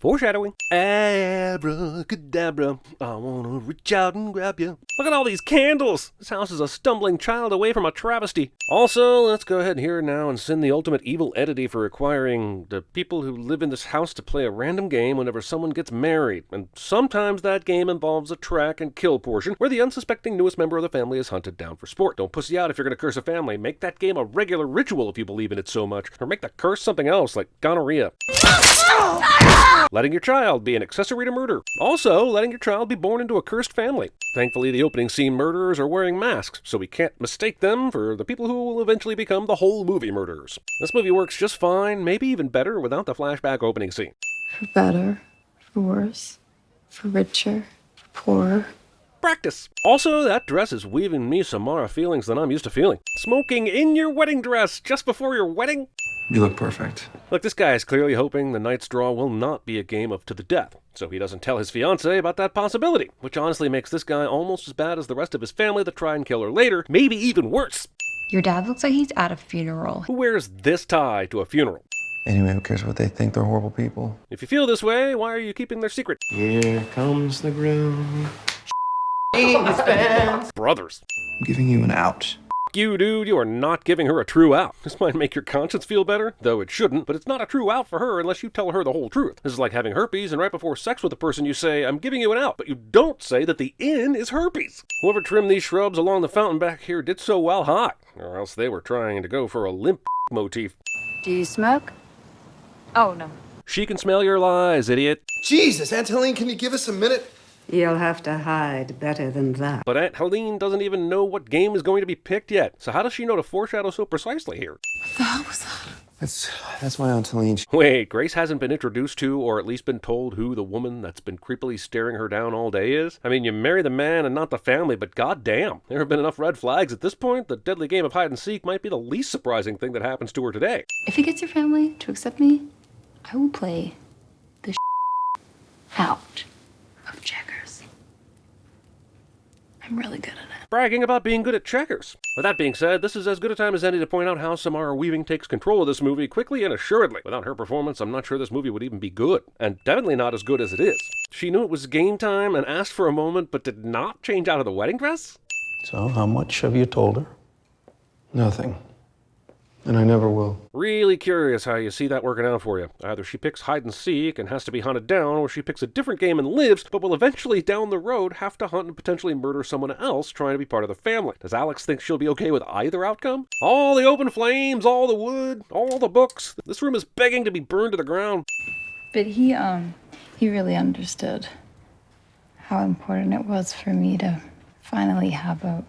Foreshadowing. Abracadabra, I wanna reach out and grab you. Look at all these candles! This house is a stumbling child away from a travesty. Also, let's go ahead here now and send the ultimate evil entity for requiring the people who live in this house to play a random game whenever someone gets married. And sometimes that game involves a track and kill portion where the unsuspecting newest member of the family is hunted down for sport. Don't pussy out if you're gonna curse a family. Make that game a regular ritual if you believe in it so much. Or make the curse something else, like gonorrhea. Letting your child be an accessory to murder. Also, letting your child be born into a cursed family. Thankfully, the opening scene murderers are wearing masks, so we can't mistake them for the people who will eventually become the whole movie murderers. This movie works just fine, maybe even better, without the flashback opening scene. For better, for worse, for richer, for poorer. Practice. Also, that dress is weaving me some more feelings than I'm used to feeling. Smoking in your wedding dress just before your wedding? You look perfect. Look, this guy is clearly hoping the night's draw will not be a game of to the death, so he doesn't tell his fiancée about that possibility, which honestly makes this guy almost as bad as the rest of his family that try and kill her later, maybe even worse. Your dad looks like he's at a funeral. Who wears this tie to a funeral? Anyway, who cares what they think? They're horrible people. If you feel this way, why are you keeping their secret? Here comes the groom. Brothers. I'm giving you an out. You, dude, you are not giving her a true out. This might make your conscience feel better, though it shouldn't, but it's not a true out for her unless you tell her the whole truth. This is like having herpes, and right before sex with a person you say, I'm giving you an out, but you don't say that the in is herpes. Whoever trimmed these shrubs along the fountain back here did so while hot, or else they were trying to go for a limp motif. Do you smoke? Oh, no. She can smell your lies, idiot. Jesus, Aunt Helene, can you give us a minute? You'll have to hide better than that. But Aunt Helene doesn't even know what game is going to be picked yet, so how does she know to foreshadow so precisely here? What the hell was that? That's my Aunt Helene. Wait, Grace hasn't been introduced to, or at least been told who the woman that's been creepily staring her down all day is? I mean, you marry the man and not the family, but goddamn, there have been enough red flags at this point. The deadly game of hide and seek might be the least surprising thing that happens to her today. If he gets your family to accept me, I will play the out of checkers. I'm really good at it. Bragging about being good at checkers. With that being said, this is as good a time as any to point out how Samara Weaving takes control of this movie quickly and assuredly. Without her performance, I'm not sure this movie would even be good, and definitely not as good as it is. She knew it was game time and asked for a moment, but did not change out of the wedding dress? So, how much have you told her? Nothing. And I never will. Really curious how you see that working out for you. Either she picks hide and seek and has to be hunted down, or she picks a different game and lives, but will eventually down the road have to hunt and potentially murder someone else trying to be part of the family. Does Alex think she'll be okay with either outcome? All the open flames, all the wood, all the books. This room is begging to be burned to the ground. But he really understood how important it was for me to finally have a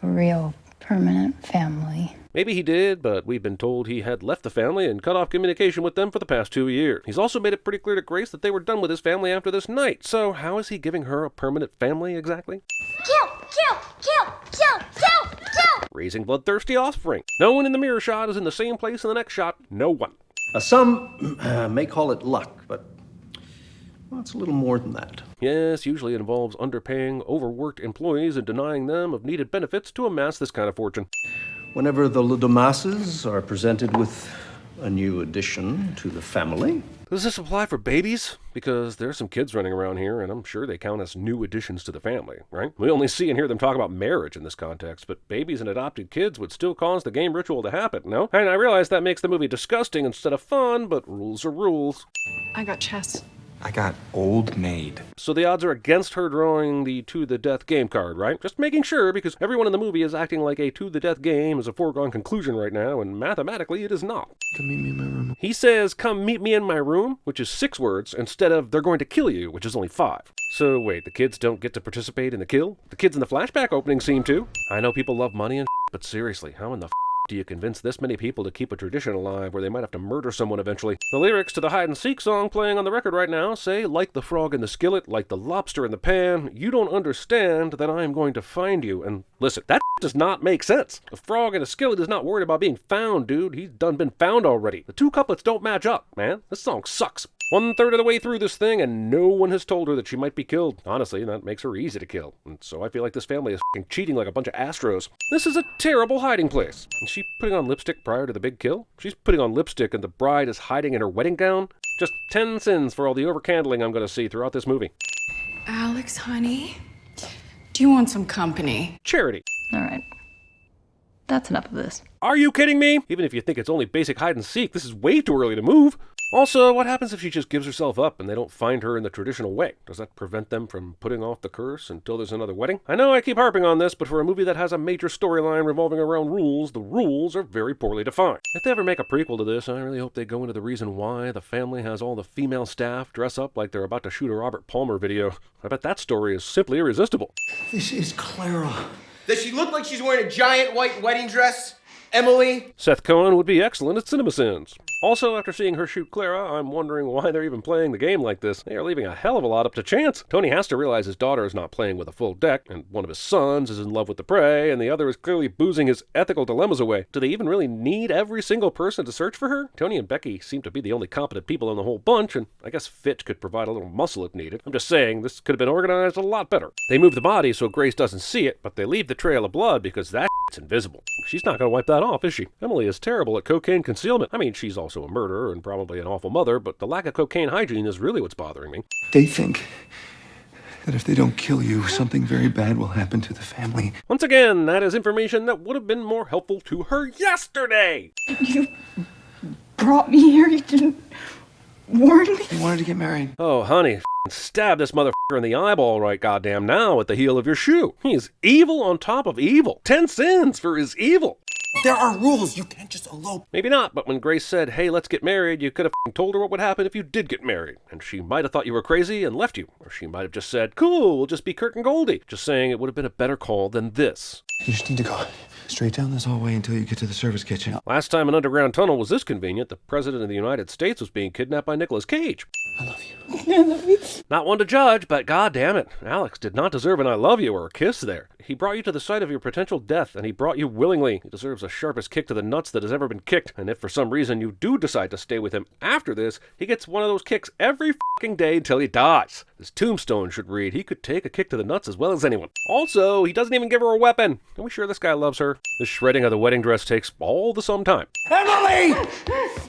real permanent family. Maybe he did, but we've been told he had left the family and cut off communication with them for the past 2 years. He's also made it pretty clear to Grace that they were done with his family after this night. So how is he giving her a permanent family exactly? Kill! Raising bloodthirsty offspring. No one in the mirror shot is in the same place in the next shot. No one. Some may call it luck, but well, it's a little more than that. Yes, usually it involves underpaying overworked employees and denying them of needed benefits to amass this kind of fortune. Whenever the Ludomases are presented with a new addition to the family. Does this apply for babies? Because there's some kids running around here, and I'm sure they count as new additions to the family, right? We only see and hear them talk about marriage in this context, but babies and adopted kids would still cause the game ritual to happen, no? And I realize that makes the movie disgusting instead of fun, but rules are rules. I got chess. I got old maid. So the odds are against her drawing the to the death game card, right? Just making sure, because everyone in the movie is acting like a to the death game is a foregone conclusion right now, and mathematically it is not. Come meet me in my room. He says, come meet me in my room, which is 6 words, instead of they're going to kill you, which is only 5. So wait, the kids don't get to participate in the kill? The kids in the flashback opening seem to. I know people love money and but seriously, how in the do you convince this many people to keep a tradition alive where they might have to murder someone eventually? The lyrics to the hide and seek song playing on the record right now say, like the frog in the skillet, like the lobster in the pan, you don't understand that I am going to find you. And listen, that does not make sense. A frog in a skillet is not worried about being found, dude. He's done been found already. The two couplets don't match up, man. This song sucks. 1/3 of the way through this thing, and no one has told her that she might be killed. Honestly, that makes her easy to kill. And so I feel like this family is f***ing cheating like a bunch of Astros. This is a terrible hiding place. Is she putting on lipstick prior to the big kill? She's putting on lipstick and the bride is hiding in her wedding gown? Just 10 sins for all the overcandling I'm going to see throughout this movie. Alex, honey, do you want some company? Charity. All right. That's enough of this. Are you kidding me? Even if you think it's only basic hide and seek, this is way too early to move. Also, what happens if she just gives herself up and they don't find her in the traditional way? Does that prevent them from putting off the curse until there's another wedding? I know I keep harping on this, but for a movie that has a major storyline revolving around rules, the rules are very poorly defined. If they ever make a prequel to this, I really hope they go into the reason why the family has all the female staff dress up like they're about to shoot a Robert Palmer video. I bet that story is simply irresistible. This is Clara. Does she look like she's wearing a giant white wedding dress? Emily? Seth Cohen would be excellent at CinemaSins. Also, after seeing her shoot Clara, I'm wondering why they're even playing the game like this. They are leaving a hell of a lot up to chance. Tony has to realize his daughter is not playing with a full deck, and one of his sons is in love with the prey, and the other is clearly boozing his ethical dilemmas away. Do they even really need every single person to search for her? Tony and Becky seem to be the only competent people in the whole bunch, and I guess Fitch could provide a little muscle if needed. I'm just saying, this could have been organized a lot better. They move the body so Grace doesn't see it, but they leave the trail of blood because that shit's invisible. She's not going to wipe that off, is she? Emily is terrible at cocaine concealment. I mean, she's also a murderer and probably an awful mother, but the lack of cocaine hygiene is really what's bothering me. They think that if they don't kill you, something very bad will happen to the family. Once again, that is information that would have been more helpful to her yesterday. You brought me here, you didn't warn me? They wanted to get married. Oh, honey, stab this motherfucker in the eyeball right goddamn now at the heel of your shoe. He is evil on top of evil. 10 sins for his evil. There are rules. You can't just elope. Maybe not, but when Grace said, hey, let's get married, you could have told her what would happen if you did get married. And she might have thought you were crazy and left you. Or she might have just said, cool, we'll just be Kurt and Goldie. Just saying it would have been a better call than this. You just need to go straight down this hallway until you get to the service kitchen. Last time an underground tunnel was this convenient, the President of the United States was being kidnapped by Nicolas Cage. I love you. Not one to judge, but god damn it, Alex did not deserve an I love you or a kiss there. He brought you to the site of your potential death, and he brought you willingly. He deserves the sharpest kick to the nuts that has ever been kicked, and if for some reason you do decide to stay with him after this, he gets one of those kicks every fucking day until he dies. His tombstone should read, he could take a kick to the nuts as well as anyone. Also, he doesn't even give her a weapon. Are we sure this guy loves her? The shredding of the wedding dress takes all the some time. Emily!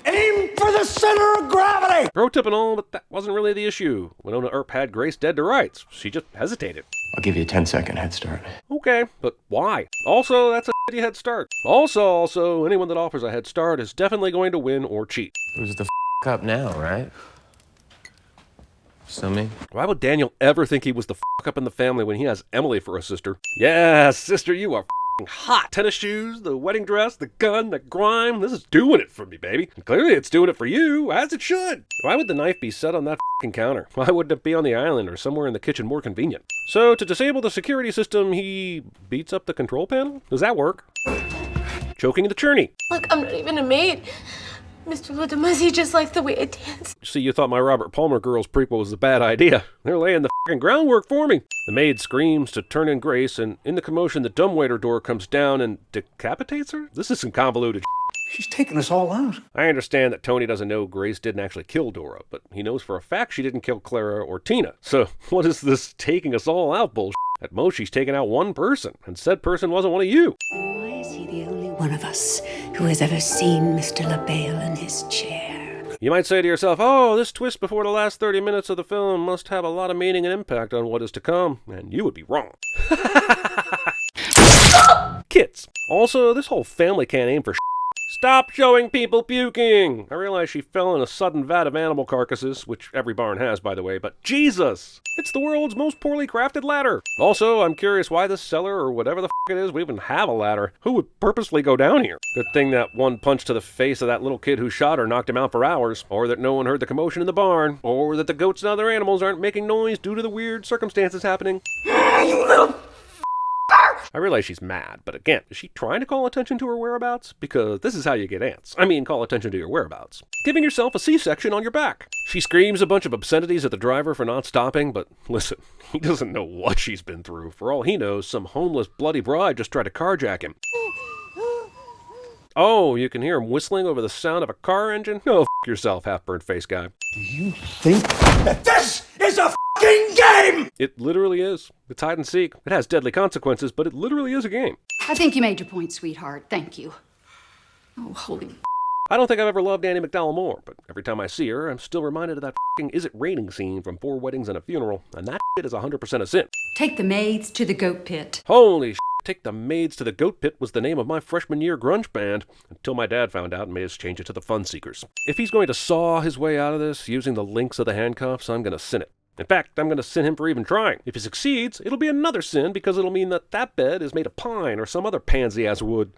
Aim for the center of gravity! Pro tip and all, but that wasn't really the issue. Winona Earp had Grace dead to rights. She just hesitated. I'll give you a 10-second head start. Okay, but why? Also, that's a shitty head start. Also, anyone that offers a head start is definitely going to win or cheat. Who's the up now, right? Still me? Why would Daniel ever think he was the up in the family when he has Emily for a sister? Yeah, sister, you are hot. Tennis shoes, the wedding dress, the gun, the grime. This is doing it for me, baby. And clearly it's doing it for you, as it should. Why would the knife be set on that counter? Why wouldn't it be on the island or somewhere in the kitchen more convenient? So, to disable the security system, he beats up the control panel? Does that work? Choking the churney. Look, I'm not even a maid. Mr. Ludamasi just likes the way I dance. See, you thought my Robert Palmer Girls prequel was a bad idea. They're laying the groundwork for me. The maid screams to turn in Grace, and in the commotion, the dumbwaiter door comes down and decapitates her? This is some convoluted She's taking us all out. I understand that Tony doesn't know Grace didn't actually kill Dora, but he knows for a fact she didn't kill Clara or Tina. So what is this taking us all out bullshit? At most, she's taken out one person, and said person wasn't one of you. Why is he the only one of us who has ever seen Mr. LaBelle in his chair? You might say to yourself, oh, this twist before the last 30 minutes of the film must have a lot of meaning and impact on what is to come, and you would be wrong. Kids. Also, this whole family can't aim for Stop showing people puking! I realize she fell in a sudden vat of animal carcasses, which every barn has, by the way, but Jesus! It's the world's most poorly crafted ladder. Also, I'm curious why this cellar, or whatever the it is, we even have a ladder. Who would purposely go down here? Good thing that one punch to the face of that little kid who shot her knocked him out for hours, or that no one heard the commotion in the barn, or that the goats and other animals aren't making noise due to the weird circumstances happening. You little I realize she's mad, but again, is she trying to call attention to her whereabouts? Because this is how you get ants. I mean, call attention to your whereabouts. Giving yourself a C-section on your back. She screams a bunch of obscenities at the driver for not stopping, but listen, he doesn't know what she's been through. For all he knows, some homeless bloody bride just tried to carjack him. Oh, you can hear him whistling over the sound of a car engine? Oh, f yourself, half-burnt face guy. Do you think that this is a fucking game? It literally is. It's hide and seek. It has deadly consequences, but it literally is a game. I think you made your point, sweetheart. Thank you. Oh, holy. I don't think I've ever loved Annie McDowell more, but every time I see her, I'm still reminded of that f***ing Is It Raining scene from 4 Weddings and a Funeral, and that shit is 100% a sin. Take the maids to the goat pit. Holy shit, Take the Maids to the Goat Pit was the name of my freshman year grunge band, until my dad found out and made us change it to the Fun Seekers. If he's going to saw his way out of this using the links of the handcuffs, I'm going to sin it. In fact, I'm going to sin him for even trying. If he succeeds, it'll be another sin because it'll mean that that bed is made of pine or some other pansy-ass wood.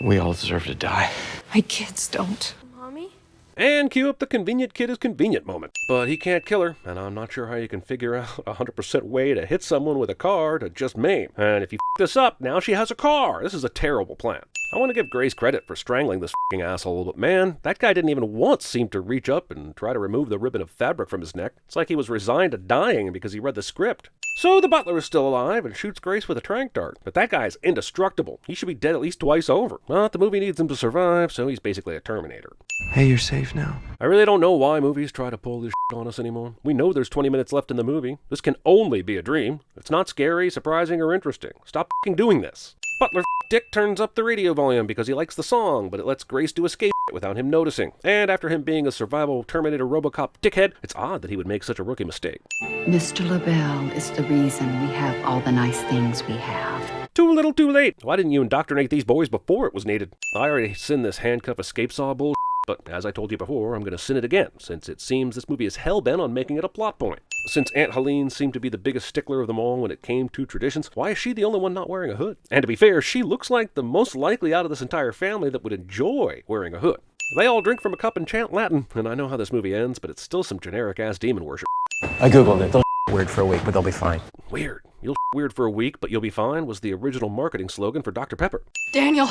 We all deserve to die. My kids don't. Mommy? And cue up the convenient kid is convenient moment. But he can't kill her, and I'm not sure how you can figure out a 100% way to hit someone with a car to just maim. And if you f this up, now she has a car. This is a terrible plan. I want to give Grace credit for strangling this f***ing asshole, but man, that guy didn't even once seem to reach up and try to remove the ribbon of fabric from his neck. It's like he was resigned to dying because he read the script. So the butler is still alive and shoots Grace with a tranq dart, but that guy is indestructible. He should be dead at least twice over. But the movie needs him to survive, so he's basically a Terminator. Hey, you're safe now. I really don't know why movies try to pull this shit on us anymore. We know there's 20 minutes left in the movie. This can only be a dream. It's not scary, surprising, or interesting. Stop f***ing doing this. Butler Dick turns up the radio volume because he likes the song, but it lets Grace do escape without him noticing. And after him being a survival Terminator Robocop dickhead, it's odd that he would make such a rookie mistake. Mr. LaBelle is the reason we have all the nice things we have. Too little, too late. Why didn't you indoctrinate these boys before it was needed? I already sinned this handcuff escape saw bull, but as I told you before, I'm going to sin it again, since it seems this movie is hell-bent on making it a plot point. Since Aunt Helene seemed to be the biggest stickler of them all when it came to traditions, why is she the only one not wearing a hood? And to be fair, she looks like the most likely out of this entire family that would enjoy wearing a hood. They all drink from a cup and chant Latin, and I know how this movie ends, but it's still some generic-ass demon worship. I googled it. They'll weird for a week, but they'll be fine. Weird. You'll weird for a week, but you'll be fine was the original marketing slogan for Dr. Pepper. Daniel,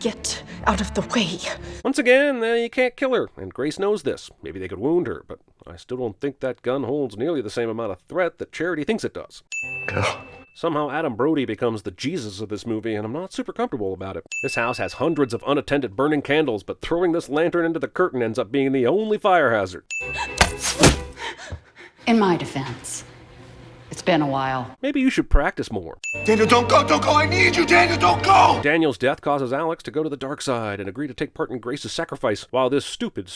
get out of the way. Once again, you can't kill her, and Grace knows this. Maybe they could wound her, but I still don't think that gun holds nearly the same amount of threat that Charity thinks it does. Somehow Adam Brody becomes the Jesus of this movie, and I'm not super comfortable about it. This house has hundreds of unattended burning candles, but throwing this lantern into the curtain ends up being the only fire hazard. In my defense, it's been a while. Maybe you should practice more. Daniel, don't go, I need you, Daniel, don't go! Daniel's death causes Alex to go to the dark side and agree to take part in Grace's sacrifice. While this stupid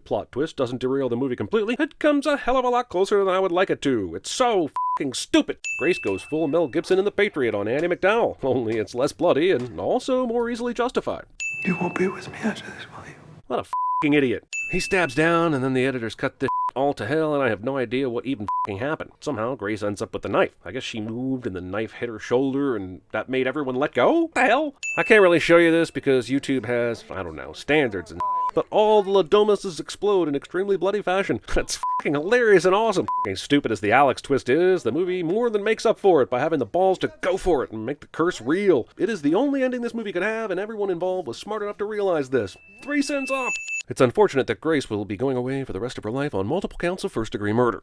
plot twist doesn't derail the movie completely, it comes a hell of a lot closer than I would like it to. It's so f***ing stupid. Grace goes full Mel Gibson in The Patriot on Annie McDowell, only it's less bloody and also more easily justified. You won't be with me after this, will you? What a f***ing idiot. He stabs down, and then the editors cut this all to hell, and I have no idea what even f***ing happened. Somehow, Grace ends up with the knife. I guess she moved, and the knife hit her shoulder, and that made everyone let go? What the hell? I can't really show you this because YouTube has, I don't know, standards and but all the Ladomases explode in extremely bloody fashion. That's f***ing hilarious and awesome. As stupid as the Alex twist is, the movie more than makes up for it by having the balls to go for it and make the curse real. It is the only ending this movie could have, and everyone involved was smart enough to realize this. 3 cents off! It's unfortunate that Grace will be going away for the rest of her life on multiple counts of first-degree murder.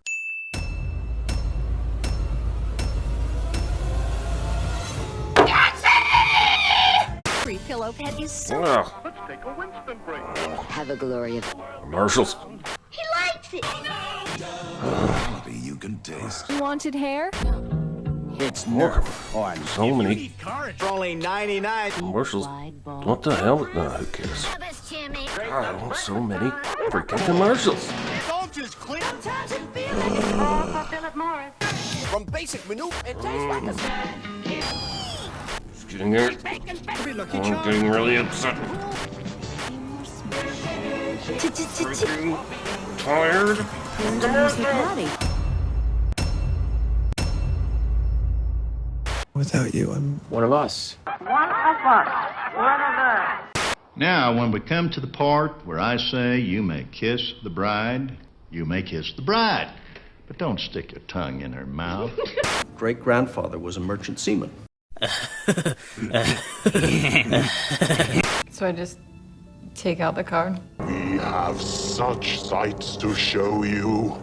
Free pillow pet is so... Ugh. Have a glorious... Commercials. He likes it. You can taste. Wanted hair? It's Look, so many for only 99. commercials. What the hell? No, who cares? God, I want so many freaking commercials. Don't just clean. From basic maneuver, it tastes like a... Just getting there. I'm getting really upset. Freaking tired. Without you, I'm... One of us. Now, when we come to the part where I say you may kiss the bride, you may kiss the bride. But don't stick your tongue in her mouth. Great-grandfather was a merchant seaman. So I just take out the card? We have such sights to show you.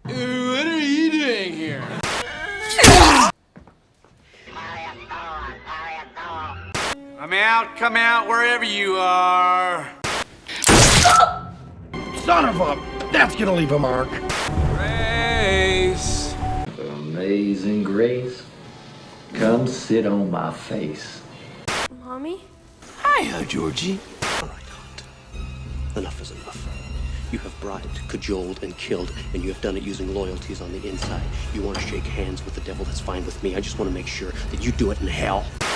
What are you doing here? Come out wherever you are. Son of a... That's gonna leave a mark. Grace. Amazing Grace. Come sit on my face. Mommy? Hiya, Georgie. All right, Hunt. Enough is enough. You have bribed, cajoled, and killed, and you have done it using loyalties on the inside. You want to shake hands with the devil, that's fine with me. I just want to make sure that you do it in hell.